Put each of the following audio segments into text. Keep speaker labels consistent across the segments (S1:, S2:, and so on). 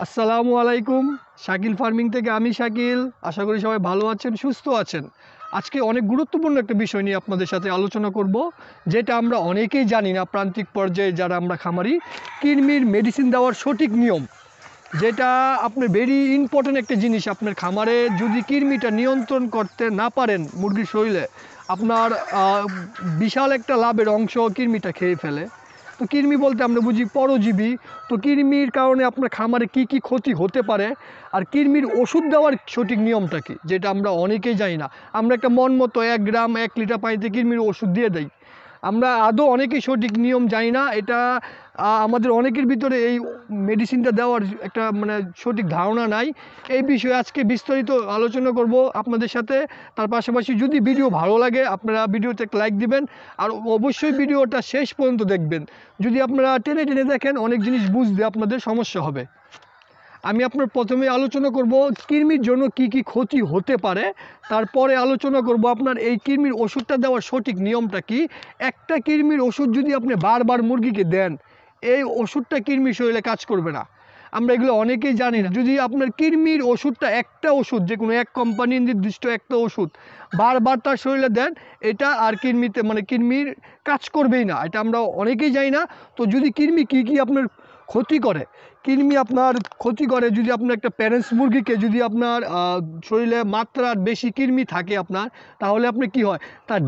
S1: আসসালামু আলাইকুম। শাকিল ফার্মিং থেকে আমি শাকিল। আশা করি সবাই ভালো আছেন, সুস্থ আছেন। আজকে অনেক গুরুত্বপূর্ণ একটা বিষয় নিয়ে আপনাদের সাথে আলোচনা করব, যেটা আমরা অনেকেই জানি না। প্রান্তিক পর্যায়ে যারা আমরা খামারি, কৃমির মেডিসিন দেওয়ার সঠিক নিয়ম, যেটা আপনার ভেরি ইম্পর্ট্যান্ট একটা জিনিস। আপনার খামারে যদি কৃমিটা নিয়ন্ত্রণ করতে না পারেন মুরগির শরীরে, আপনার বিশাল একটা লাভের অংশ কৃমিটা খেয়ে ফেলে। তো কৃমি বলতে আমরা বুঝি পরজীবী। তো কৃমির কারণে আপনার খামারে কি কি ক্ষতি হতে পারে, আর কৃমির ওষুধ দেওয়ার সঠিক নিয়মটা কি, যেটা আমরা অনেকেই জানি না। আমরা একটা মন মতো 1 গ্রাম 1 লিটার পানিতে কৃমির ওষুধ দিয়ে দেই। আমরা আদৌ অনেকেই সঠিক নিয়ম জানি না। এটা আমাদের অনেকের ভিতরে এই মেডিসিনটা দেওয়ার একটা সঠিক ধারণা নাই। এই বিষয়ে আজকে বিস্তারিত আলোচনা করব আপনাদের সাথে। তার পাশাপাশি যদি ভিডিও ভালো লাগে, আপনারা ভিডিওতে একটা লাইক দিবেন, আর অবশ্যই ভিডিওটা শেষ পর্যন্ত দেখবেন। যদি আপনারা টেনে টেনে দেখেন, অনেক জিনিস বুঝতে আপনাদের সমস্যা হবে। আমি আপনার প্রথমে আলোচনা করব কৃমির জন্য কি কি ক্ষতি হতে পারে। তারপরে আলোচনা করব আপনার এই কৃমির ওষুধটা দেওয়ার সঠিক নিয়মটা কি। একটা কৃমির ওষুধ যদি আপনি বারবার মুরগিকে দেন, এই ওষুধটা কৃমির শরীরে কাজ করবে না। আমরা এগুলো অনেকেই জানি না। যদি আপনার কৃমির ওষুধটা, একটা ওষুধ, যে কোনো এক কোম্পানির নির্দিষ্ট একটা ওষুধ বারবার তার শরীরে দেন, এটা আর কৃমিতে কৃমির কাজ করবেই না। এটা আমরা অনেকেই জানি না। তো যদি কৃমি কী কী আপনার ক্ষতি করে, কৃমি আপনার ক্ষতি করে, যদি আপনার একটা প্যারেন্টস মুরগিকে যদি আপনার শরীরে মাত্রার বেশি কৃমি থাকে আপনার, তাহলে আপনি কি হয়, তার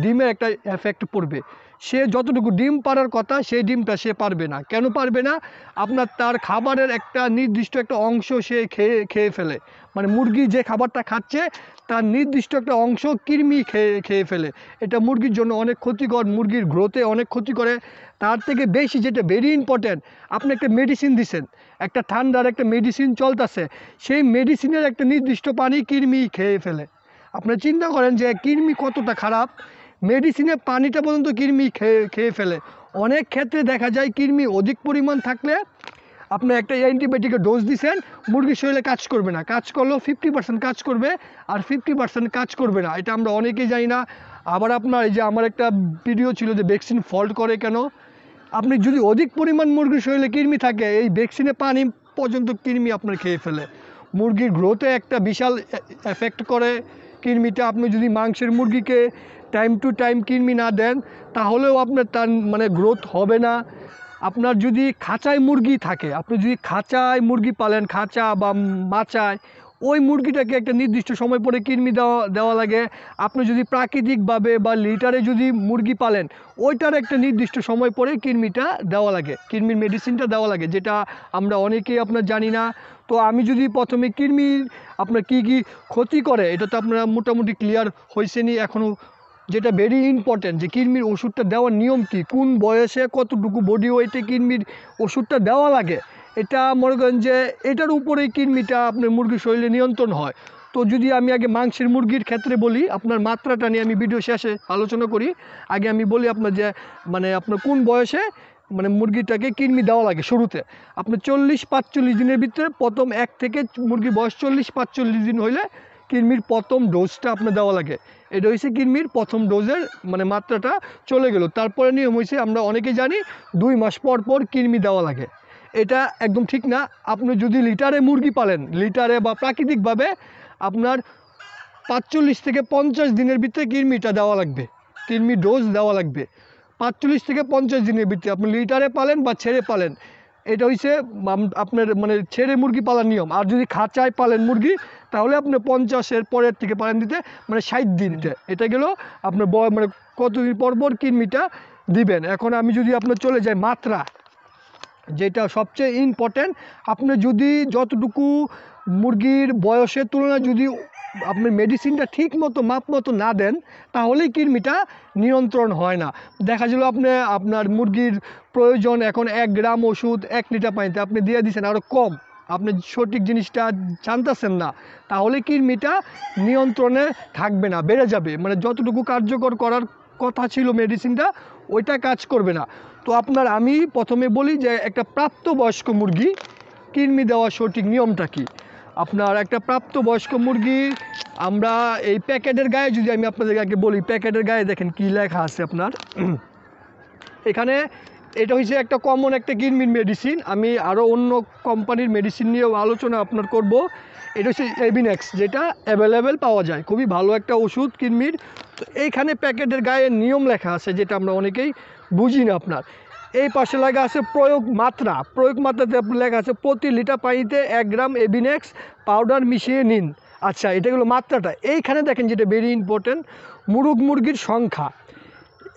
S1: ডিমের একটা এফেক্ট পড়বে। সে যতটুকু ডিম পাড়ার কথা, সেই ডিমটা সে পারবে না। কেন পারবে না? আপনার তার খাবারের একটা নির্দিষ্ট একটা অংশ সে খেয়ে ফেলে। মুরগি যে খাবারটা খাচ্ছে, তার নির্দিষ্ট একটা অংশ কৃমি খেয়ে ফেলে। এটা মুরগির জন্য অনেক ক্ষতিকর, মুরগির গ্রোথে অনেক ক্ষতি করে। তার থেকে বেশি যেটা ভেরি ইম্পর্ট্যান্ট, আপনি একটা মেডিসিন দিছেন, একটা ঠান্ডার একটা মেডিসিন চলতেছে, সেই মেডিসিনের একটা নির্দিষ্ট পানি কৃমি খেয়ে ফেলে। আপনি চিন্তা করেন যে কৃমি কতটা খারাপ। মেডিসিনের পানিটা পর্যন্ত কৃমি খেয়ে ফেলে। অনেক ক্ষেত্রে দেখা যায় কৃমি অধিক পরিমাণ থাকলে আপনি একটা অ্যান্টিবায়োটিকের ডোজ দিচ্ছেন, মুরগির শরীরে কাজ করবে না। কাজ করলেও 50% কাজ করবে, আর 50% কাজ করবে না। এটা আমরা অনেকেই জানি না। আবার আপনার এই যে আমার একটা ভিডিও ছিল যে ভ্যাকসিন ফল্ট করে কেন। আপনি যদি অধিক পরিমাণ মুরগির শরীরে কৃমি থাকে, এই ভ্যাকসিনে পানি পর্যন্ত কৃমি আপনার খেয়ে ফেলে। মুরগির গ্রোথে একটা বিশাল এফেক্ট করে কৃমিটা। আপনি যদি মাংসের মুরগিকে টাইম টু টাইম কৃমি না দেন, তাহলেও আপনার তার গ্রোথ হবে না। আপনার যদি খাঁচায় মুরগি থাকে, আপনি যদি খাঁচায় মুরগি পালেন, খাঁচা বা মাচায়, ওই মুরগিটাকে একটা নির্দিষ্ট সময় পরে কৃমি দেওয়া লাগে। আপনি যদি প্রাকৃতিকভাবে বা লিটারে যদি মুরগি পালেন, ওইটার একটা নির্দিষ্ট সময় পরে কৃমিটা দেওয়া লাগে, কৃমির মেডিসিনটা দেওয়া লাগে, যেটা আমরা অনেকেই আপনার জানি না। তো আমি যদি প্রথমে কৃমির আপনার কি কি ক্ষতি করে, এটা তো আপনারা মোটামুটি ক্লিয়ার হয়েছেনি এখনও। যেটা ভেরি ইম্পর্ট্যান্ট, যে কৃমির ওষুধটা দেওয়ার নিয়ম কি, কোন বয়সে কতটুকু বডি ওয়েটে কৃমির ওষুধটা দেওয়া লাগে, এটা মনে করেন যে এটার উপরেই কৃমিটা আপনার মুরগির শরীরে নিয়ন্ত্রণ হয়। তো যদি আমি আগে মাংসের মুরগির ক্ষেত্রে বলি, আপনার মাত্রাটা নিয়ে আমি ভিডিও শেষে আলোচনা করি। আগে আমি বলি আপনার যে আপনার কোন বয়সে মুরগিটাকে কৃমি দেওয়া লাগে। শুরুতে আপনার 40-45 দিনের ভিতরে প্রথম 1 থেকে মুরগির বয়স 40-45 দিন হইলে কৃমির প্রথম ডোজটা আপনার দেওয়া লাগে। এটা হচ্ছে কৃমির প্রথম ডোজের মাত্রাটা চলে গেল। তারপরে নিয়ম হয়েছে, আমরা অনেকে জানি 2 মাস পর পর কৃমি দেওয়া লাগে। এটা একদম ঠিক না। আপনি যদি লিটারে মুরগি পালেন, লিটারে বা প্রাকৃতিকভাবে, আপনার 45 থেকে 50 দিনের ভিতরে কৃমিটা দেওয়া লাগবে, কৃমি ডোজ দেওয়া লাগবে। 45 থেকে 50 দিনের ভিতরে আপনি লিটারে পালেন বা ছেড়ে পালেন, এটা হচ্ছে আপনার ছেড়ে মুরগি পালার নিয়ম। আর যদি খাঁচায় পালেন মুরগি, তাহলে আপনি 50-এর পরের থেকে পালেন দিতে 60 দিনতে। এটা গেল আপনার কতদিন পর পর কৃমিটা দিবেন। এখন আমি যদি আপনার চলে যাই মাত্রা, যেটা সবচেয়ে ইম্পর্ট্যান্ট। আপনি যদি যতটুকু মুরগির বয়সের তুলনায় যদি আপনি মেডিসিনটা ঠিক মতো মাপ মতো না দেন, তাহলেই কৃমিটা নিয়ন্ত্রণ হয় না। দেখা গেল আপনার মুরগির প্রয়োজন এখন 1 গ্রাম ওষুধ 1 লিটার পানিতে, আপনি দিয়ে দিচ্ছেন আরও কম, আপনি সঠিক জিনিসটা জানতেছেন না, তাহলে কৃমিটা নিয়ন্ত্রণে থাকবে না, বেড়ে যাবে। যতটুকু কার্যকর করার কথা ছিল মেডিসিনটা, ওইটা কাজ করবে না। তো আমি প্রথমে বলি যে একটা প্রাপ্তবয়স্ক মুরগি কৃমি দেওয়ার সঠিক নিয়মটা কি। আপনার একটা প্রাপ্তবয়স্ক মুরগি, আমরা এই প্যাকেটের গায়ে যদি আমি আপনাদের আগে বলি, প্যাকেটের গায়ে দেখেন কি লেখা আছে আপনার। এখানে এটা হচ্ছে একটা কমন একটা কিডনির মেডিসিন। আমি আরও অন্য কোম্পানির মেডিসিন নিয়েও আলোচনা আপনার করব। এটা হচ্ছে এবিনেক্স, যেটা অ্যাভেলেবেল পাওয়া যায়, খুবই ভালো একটা ওষুধ কিডনির। তো এইখানে প্যাকেটের গায়ে নিয়ম লেখা আছে, যেটা আমরা অনেকেই বুঝি না আপনার। এই পাশে লেখা আছে প্রয়োগ মাত্রাতে লেখা আছে প্রতি লিটার পানিতে 1 গ্রাম এবিনেক্স পাউডার মিশিয়ে নিন। আচ্ছা, এটা হলো মাত্রাটা। এইখানে দেখেন যেটা ভেরি ইম্পর্টেন্ট, মুরগির সংখ্যা।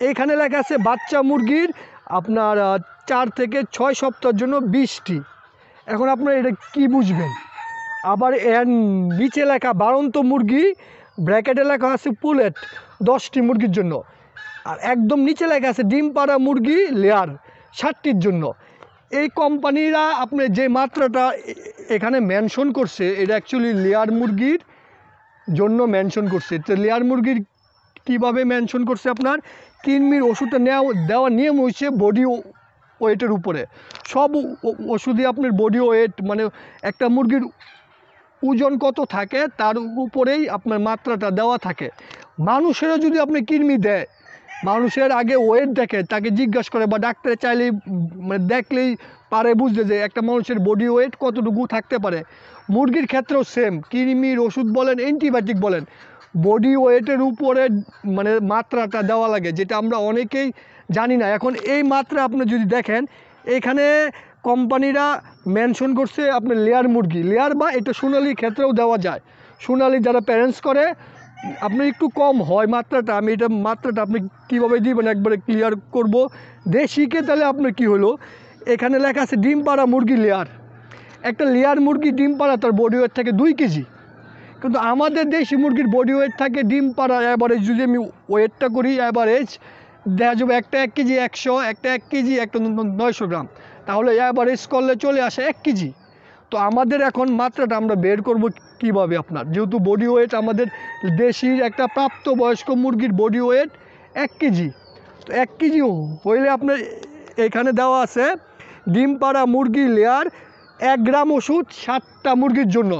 S1: এইখানে লেখা আছে বাচ্চা মুরগির আপনার 4 থেকে 6 সপ্তাহের জন্য 20টি। এখন আপনারা এটা কি বুঝবেন? আবার এর নিচে লেখা বাড়ন্ত মুরগি, ব্র্যাকেটে লেখা আছে পুলেট 10টি মুরগির জন্য। আর একদম নিচে লেখা আছে ডিম পাড়া মুরগি লেয়ার 60টির জন্য। এই কোম্পানিরা আপনি যে মাত্রাটা এখানে মেনশন করছে, এটা অ্যাকচুয়ালি লেয়ার মুরগির জন্য মেনশন করছে। তো লেয়ার মুরগির কীভাবে মেনশন করছে? আপনার কিডনির ওষুধটা দেওয়ার নিয়ম হচ্ছে বডি ওয়েটের উপরে। সব ওষুধই আপনার বডি ওয়েট, মানে একটা মুরগির ওজন কত থাকে তার উপরেই আপনার মাত্রাটা দেওয়া থাকে। মানুষেরও যদি আপনি কিডনি দেয়, মানুষের আগে ওয়েট দেখে, তাকে জিজ্ঞাসা করে বা ডাক্তারে চাইলেই মানে দেখলেই পারে বুঝতে যে একটা মানুষের বডি ওয়েট কতটুকু থাকতে পারে। মুরগির ক্ষেত্রেও সেম, কিডনির ওষুধ বলেন, অ্যান্টিবায়োটিক বলেন, বডি ওয়েটের উপরে মানে মাত্রাটা দেওয়া লাগে, যেটা আমরা অনেকেই জানি না। এখন এই মাত্রা আপনি যদি দেখেন, এখানে কোম্পানিরা মেনশন করছে আপনার লেয়ার মুরগি, লেয়ার বা এটা সোনালির ক্ষেত্রেও দেওয়া যায়। সোনালি যারা প্যারেন্টস করে, আপনি একটু কম হয় মাত্রাটা। আমি এটা মাত্রাটা আপনি কীভাবে দিবেন একবারে ক্লিয়ার করব। দেশিকে তাহলে আপনার কি হলো, এখানে লেখা আছে ডিম পাড়া মুরগি লেয়ার। একটা লেয়ার মুরগি ডিম পাড়া তার বডি ওয়েট থাকে 2 কেজি, কিন্তু আমাদের দেশি মুরগির বডি ওয়েট থাকে ডিম পাড়া অ্যাভারেজ, যদি আমি ওয়েটটা করি অ্যাভারেজ দেখা যাবে একটা 1 কেজি 100, একটা 1 কেজি, একটা 900 গ্রাম, তাহলে অ্যাভারেজ করলে চলে আসে 1 কেজি। তো আমাদের এখন মাত্রাটা আমরা বের করব কিভাবে? আপনার যেহেতু বডি ওয়েট আমাদের দেশির একটা প্রাপ্তবয়স্ক মুরগির বডি ওয়েট 1 কেজি, তো 1 কেজি হইলে আপনার এখানে দেওয়া আছে ডিম পাড়া মুরগি লেয়ার 1 গ্রাম ওষুধ 7টা মুরগির জন্য।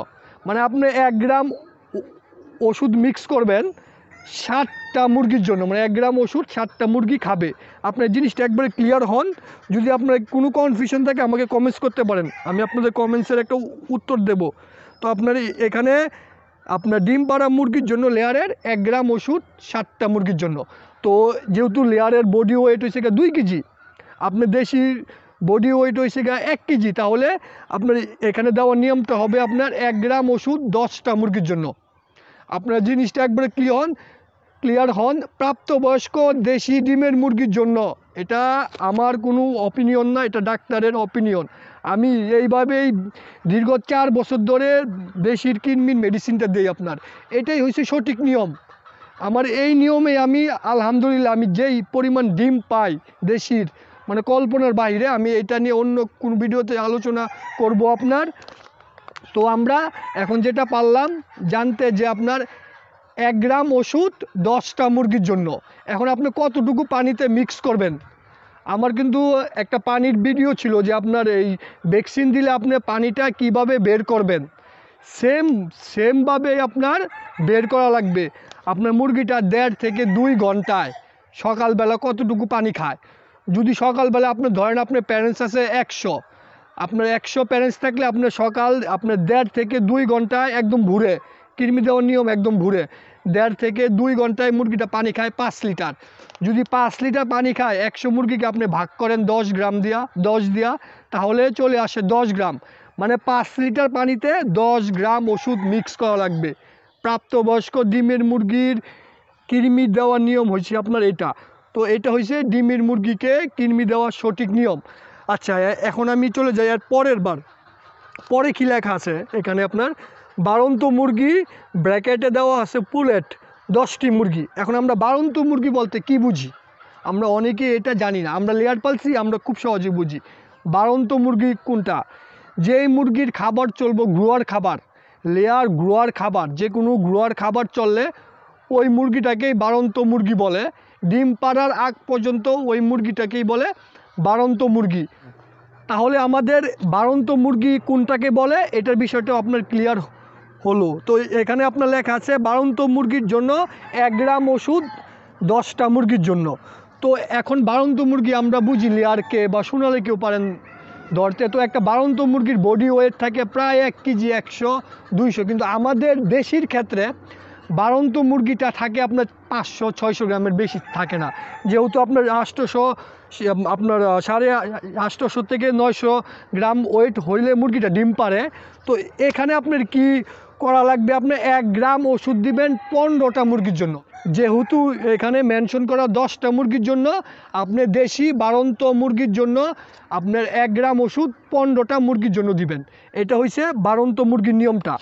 S1: মানে আপনি 1 গ্রাম ওষুধ মিক্স করবেন 7টা মুরগির জন্য, মানে 1 গ্রাম ওষুধ 7টা মুরগি খাবে। আপনার জিনিসটা একবারে ক্লিয়ার হন। যদি আপনার কোনো কনফিউশন থাকে আমাকে কমেন্টস করতে পারেন, আমি আপনাদের কমেন্টসের একটা উত্তর দেব। তো আপনার এখানে আপনার ডিম পাড়া মুরগির জন্য লেয়ারের 1 গ্রাম ওষুধ 7টা মুরগির জন্য। তো যেহেতু লেয়ারের বডি ওয়েট হয়েছে 2 কেজি, আপনার দেশির বডি ওয়েট হয়েছে 1 কেজি, তাহলে আপনার এখানে দেওয়ার নিয়মটা হবে আপনার 1 গ্রাম ওষুধ 10টা মুরগির জন্য। আপনার জিনিসটা একবারে ক্লিয়ার হন। প্রাপ্তবয়স্ক দেশি ডিমের মুরগির জন্য, এটা আমার কোনো অপিনিয়ন না, এটা ডাক্তারের অপিনিয়ন। আমি এইভাবেই দীর্ঘ 4 বছর ধরে দেশির কিডনির মেডিসিনটা দিই আপনার। এটাই হচ্ছে সঠিক নিয়ম। আমার এই নিয়মে আমি আলহামদুলিল্লাহ, আমি যেই পরিমাণ ডিম পাই দেশির, মানে কল্পনার বাইরে। আমি এটা নিয়ে অন্য কোনো ভিডিওতে আলোচনা করব আপনার। তো আমরা এখন যেটা পারলাম জানতে, যে আপনার 1 গ্রাম ওষুধ 10টা মুরগির জন্য। এখন আপনি কতটুকু পানিতে মিক্স করবেন? আমার কিন্তু একটা পানির ভিডিও ছিল, যে আপনার এই ভ্যাকসিন দিলে আপনি পানিটা কিভাবে বের করবেন, সেমভাবে আপনার বের করা লাগবে। আপনার মুরগিটা 1.5 থেকে 2 ঘন্টায় সকালবেলা কতটুকু পানি খায়। যদি সকালবেলা আপনি ধরেন আপনার প্যারেন্টস আছে 100, আপনার 100 প্যারেন্টস থাকলে আপনার সকাল আপনার 1.5 থেকে 2 ঘন্টায় একদম ভুরে, কৃমি দেওয়ার নিয়ম একদম ভুরে 1.5 থেকে 2 ঘন্টায় মুরগিটা পানি খায় 5 লিটার। যদি 5 লিটার পানি খায়, 100 মুরগিকে আপনি ভাগ করেন 10 গ্রাম দিয়া, 10 দিয়া, তাহলে চলে আসে 10 গ্রাম। মানে 5 লিটার পানিতে 10 গ্রাম ওষুধ মিক্স করা লাগবে। প্রাপ্তবয়স্ক ডিমের মুরগির কৃমি দেওয়ার নিয়ম হয়েছে আপনার এটা। তো এটা হয়েছে ডিমের মুরগিকে কৃমি দেওয়ার সঠিক নিয়ম। আচ্ছা, এখন আমি চলে যাই আর পরে কী লেখা আছে এখানে। আপনার বাড়ন্ত মুরগি, ব্র্যাকেটে দেওয়া আছে পুলেট 10টি মুরগি। এখন আমরা বাড়ন্ত মুরগি বলতে কি বুঝি? আমরা অনেকে এটা জানি না। আমরা লেয়ার পালছি, আমরা খুব সহজে বুঝি। বাড়ন্ত মুরগি কোনটা? যেই মুরগির খাবার চলবো গ্রোয়ার খাবার, লেয়ার গ্রোয়ার খাবার, যে কোনো গ্রোয়ার খাবার চললে ওই মুরগিটাকেই বাড়ন্ত মুরগি বলে। ডিম পাড়ার আগ পর্যন্ত ওই মুরগিটাকেই বলে বাড়ন্ত মুরগি। তাহলে আমাদের বাড়ন্ত মুরগি কোনটাকে বলে, এটার বিষয়টা আপনার ক্লিয়ার হলো। তো এখানে আপনার লেখা আছে বাড়ন্ত মুরগির জন্য 1 গ্রাম ওষুধ 10টা মুরগির জন্য। তো এখন বাড়ন্ত মুরগি আমরা বুঝি লেয়ারকে বা সোনালি কেউ পারেন ধরতে। তো একটা বাড়ন্ত মুরগির বডি ওয়েট থাকে প্রায় 1 কেজি 100-200, কিন্তু আমাদের দেশির ক্ষেত্রে বাড়ন্ত মুরগিটা থাকে আপনার 500-600 গ্রামের বেশি থাকে না, যেহেতু আপনার 800 আপনার 850 থেকে 900 গ্রাম ওয়েট হইলে মুরগিটা ডিম পারে। তো এখানে আপনার কি করা লাগবে, আপনি 1 গ্রাম ওষুধ দিবেন 15টা মুরগির জন্য। যেহেতু এখানে মেনশন করা 10টা মুরগির জন্য, আপনি দেশি বাড়ন্ত মুরগির জন্য আপনার 1 গ্রাম ওষুধ 15টা মুরগির জন্য দিবেন। এটা হইছে বাড়ন্ত মুরগির নিয়মটা।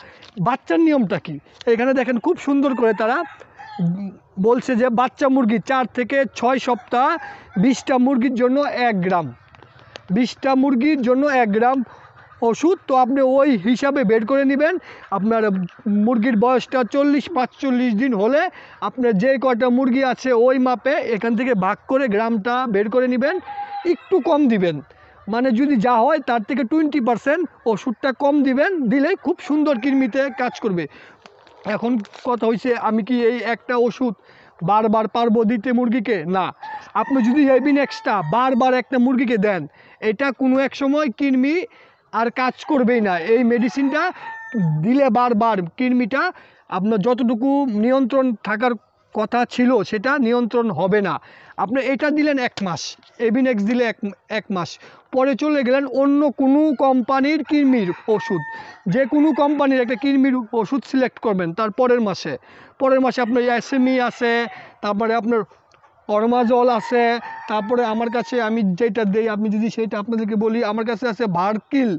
S1: বাচ্চার নিয়মটা কি, এখানে দেখেন খুব সুন্দর করে তারা বলছে যে বাচ্চা মুরগি 4 থেকে 6 সপ্তাহ 20টা মুরগির জন্য 1 গ্রাম, 20টা মুরগির জন্য 1 গ্রাম ওষুধ। তো আপনি ওই হিসাবে বের করে নেবেন। আপনার মুরগির বয়সটা 40-45 দিন হলে আপনার যে কয়টা মুরগি আছে ওই মাপে এখান থেকে ভাগ করে গ্রামটা বের করে নেবেন। একটু কম দিবেন, মানে যদি যা হয় তার থেকে 20% ওষুধটা কম দিবেন, দিলে খুব সুন্দর কৃমিতে কাজ করবে। এখন কথা হয়েছে আমি কি এই একটা ওষুধ বারবার পারবো দিতে মুরগিকে? না। আপনি যদি এবিনেক্সটা বারবার একটা মুরগিকে দেন, এটা কোনো এক সময় কৃমি আর কাজ করবেই না। এই মেডিসিনটা দিলে বারবার কৃমিটা আপনার যতটুকু নিয়ন্ত্রণ থাকার কথা ছিল সেটা নিয়ন্ত্রণ হবে না। আপনি এটা দিলেন 1 মাস, এবিনেক্স দিলে এক মাস, পরে চলে গেলেন অন্য কোনো কোম্পানির কৃমির ওষুধ, যে কোনো কোম্পানির একটা কৃমির ওষুধ সিলেক্ট করবেন। তার পরের মাসে আপনার SME আছে, তারপরে আপনার অরমাজল আছে, তারপরে আমার কাছে আমি যেটা দেই, আপনি যদি সেটা আপনাদেরকে বলি, আমার কাছে আছে ভারকিল।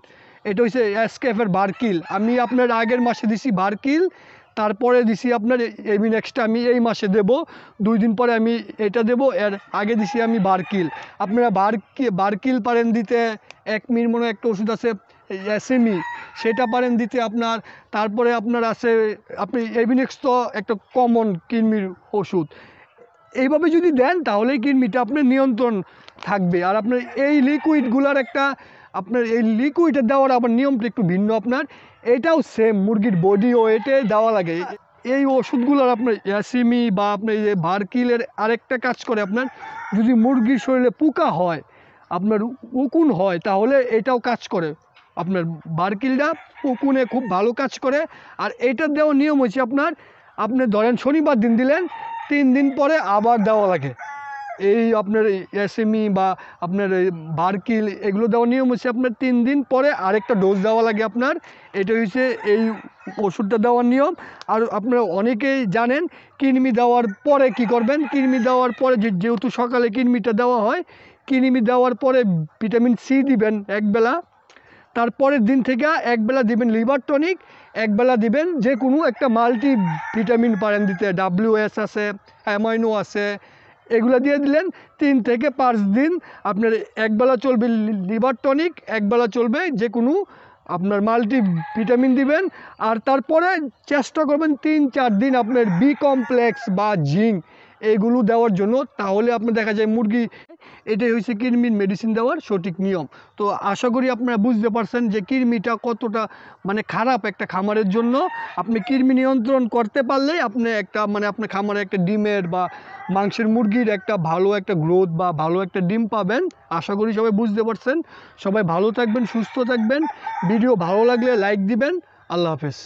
S1: এটা হচ্ছে এসকেফের ভারকিল। আমি আপনার আগের মাসে দিছি ভারকিল, তারপরে দিছি আপনার এবিনেক্সটা আমি এই মাসে দেব, 2 দিন পরে আমি এটা দেব, এর আগে দিছি আমি ভারকিল। আপনারা ভারকিল পারেন দিতে, 1 মিনিট মনে একটা ওষুধ আছে SME, সেটা পারেন দিতে আপনার। তারপরে আপনার আছে আপনি এবিনেক্স, তো একটা কমন কৃমির ওষুধ। এইভাবে যদি দেন তাহলেই কৃমিটা আপনার নিয়ন্ত্রণ থাকবে। আর আপনার এই লিকুইডগুলোর একটা আপনার এই লিকুইডে দেওয়ার আবার নিয়মটা একটু ভিন্ন। আপনার এটাও সেম মুরগির বডি ওয়েটে দেওয়া লাগে। এই ওষুধগুলোর আপনার SME বা আপনার এই ভারকিলের আরেকটা কাজ করে, আপনার যদি মুরগির শরীরে পোকা হয়, আপনার উকুন হয়, তাহলে এটাও কাজ করে। আপনার ভারকিলটা উকুনে খুব ভালো কাজ করে। আর এটা দেওয়ার নিয়ম হচ্ছে আপনি ধরেন শনিবার দিন দিলেন, 3 দিন পরে আবার দেওয়া লাগে। এই আপনার SME বা আপনার ভারকিল এগুলো দেওয়ার নিয়ম হচ্ছে আপনার 3 দিন পরে আরেকটা ডোজ দেওয়া লাগে আপনার। এটা হচ্ছে এই ওষুধটা দেওয়ার নিয়ম। আর আপনারা অনেকেই জানেন কৃমি দেওয়ার পরে কি করবেন। কৃমি দেওয়ার পরে যেহেতু সকালে কৃমিটা দেওয়া হয়, কৃমি দেওয়ার পরে ভিটামিন C দিবেন 1 বেলা, তারপরের দিন থেকে 1 বেলা দিবেন লিভার টনিক, 1 বেলা দিবেন যে কোনো একটা মাল্টি ভিটামিন পারেন দিতে, WS আছে, অ্যামাইনো আছে, এগুলো দিয়ে দিলেন। 3 থেকে 5 দিন আপনার 1 বেলা চলবে লিভার টনিক, 1 বেলা চলবে যে কোনো আপনার মাল্টি ভিটামিন দিবেন। আর তারপরে চেষ্টা করবেন 3-4 দিন আপনার B কমপ্লেক্স বা জিঙ্ক এগুলো দেওয়ার জন্য। তাহলে আপনার দেখা যায় মুরগি, এটাই হচ্ছে কৃমির মেডিসিন দেওয়ার সঠিক নিয়ম। তো আশা করি আপনারা বুঝতে পারছেন যে কৃমিটা কতটা মানে খারাপ একটা খামারের জন্য। আপনি কৃমি নিয়ন্ত্রণ করতে পারলেই আপনি একটা মানে আপনার খামারে একটা ডিমের বা মাংসের মুরগির একটা ভালো একটা গ্রোথ বা ভালো একটা ডিম পাবেন। আশা করি সবাই বুঝতে পারছেন। সবাই ভালো থাকবেন, সুস্থ থাকবেন। ভিডিও ভালো লাগলে লাইক দিবেন। আল্লাহ হাফেজ।